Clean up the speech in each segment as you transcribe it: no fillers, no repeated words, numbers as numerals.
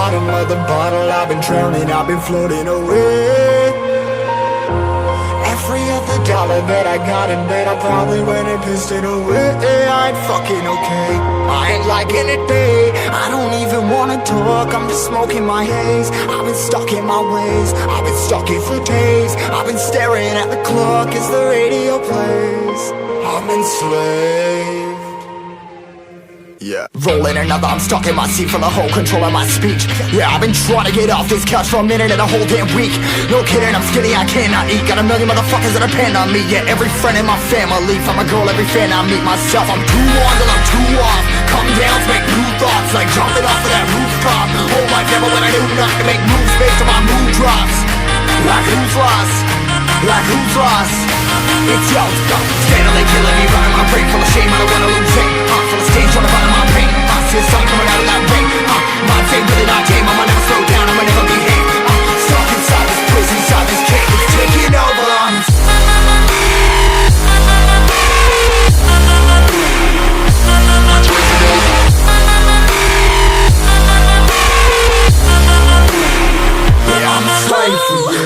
bottom of the bottle, I've been drowning, I've been floating away. Every other dollar that I got in bed, I probably went and pissed it away. I ain't fucking okay, I ain't liking it, babe. I don't even wanna talk, I'm just smoking my haze. I've been stuck in my ways, I've been stuck here for days. I've been staring at the clock as the radio plays. I'm enslaved. Yeah, rolling another, I'm stuck in my seat for the whole control of my speech. Yeah, I've been trying to get off this couch for a minute and a whole damn week. No kidding, I'm skinny, I cannot eat. Got a million motherfuckers that depend on me. Yeah, every friend in my family, from a girl, every fan I meet myself. I'm too on till I'm too off. Come down to make new thoughts, like jumping off of that rooftop. Whole life never when I do nothing to make moves based on my mood drops. Like who's lost? Like who's lost? It's yo, steadily killing me, running my brain full of shame. I don't wanna lose it. Full of stage, trying to find my pain. See the sun coming out of that rain. Mind ain't really not game. I'ma never slow down, I'ma never behave. Stuck inside this prison, inside this cage. It's taking over. Yeah, I'm a slave for you.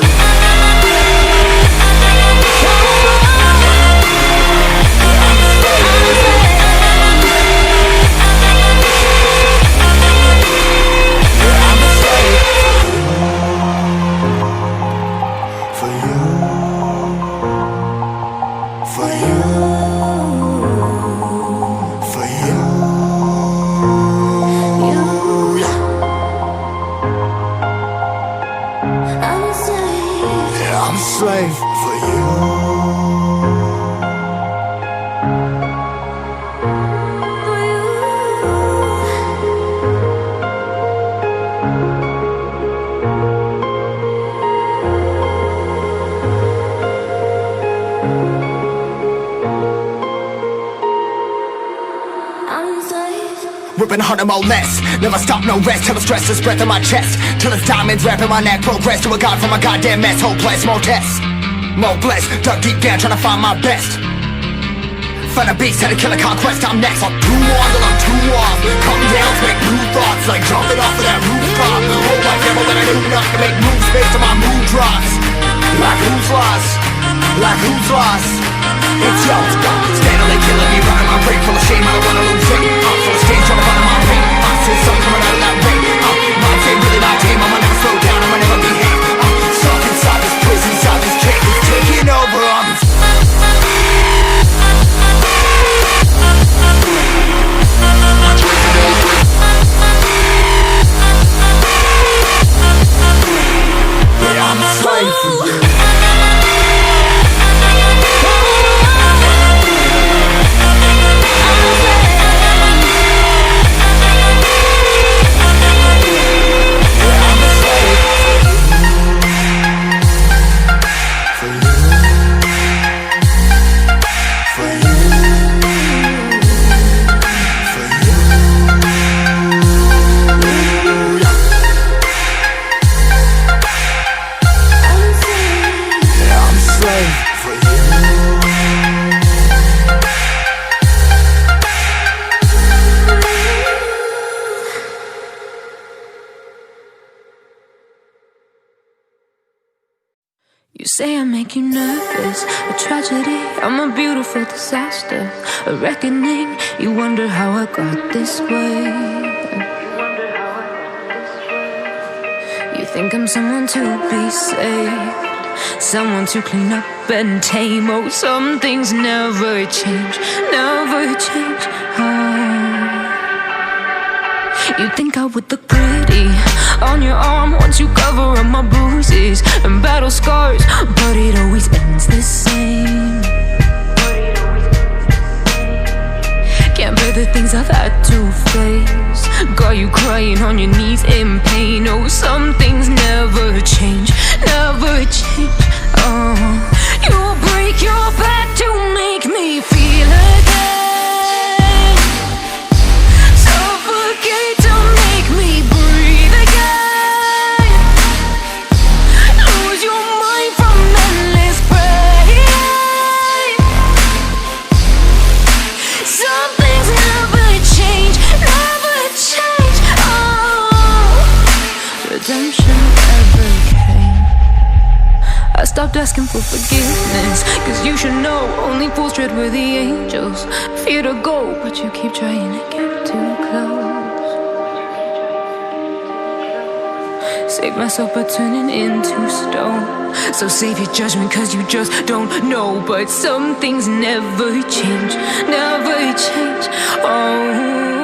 Slave for you. Ripping harder, more less. Never stop, no rest. Till the stress is breath in my chest. Till it's diamonds wrapping my neck. Progress to a god from a goddamn mess. Hopeless, more tests, more blessed. Dug deep down trying to find my best. Find a beast, had to kill a conquest. I'm next. I'm too on till I'm too off. Come down to make new thoughts, like jumping off of that rooftop. Whole life never when I do nothing to make moves based on my mood drops. Like who's lost? Like who's lost? It's yo, steadily killing me, running my brain full of shame. I don't wanna lose it. Full of stage, trying to find my pain. See the sun coming out of that rain. Mind ain't really not game. I'ma never slow down, I'ma never behave. Stuck inside this prison, inside this cage. It's taking over. Yeah, I'm a slave for you. You say I make you nervous, a tragedy, I'm a beautiful disaster, a reckoning. You wonder how I got this way. You think I'm someone to be saved, someone to clean up and tame. Oh, some things never change, never change. You think I would look pretty on your arm once you cover up my bruises and battle scars, but it always ends the same. Can't bear the things I've had to face, got you crying on your knees in pain. Oh, some things never change, never change. You'll break your back to make me feel again. redemption ever came. I stopped asking for forgiveness, cause you should know only fools tread where the angels fear to go, but you keep trying to get too close. Save myself by turning into stone. So save your judgment cause you just don't know. But some things never change, never change. Oh,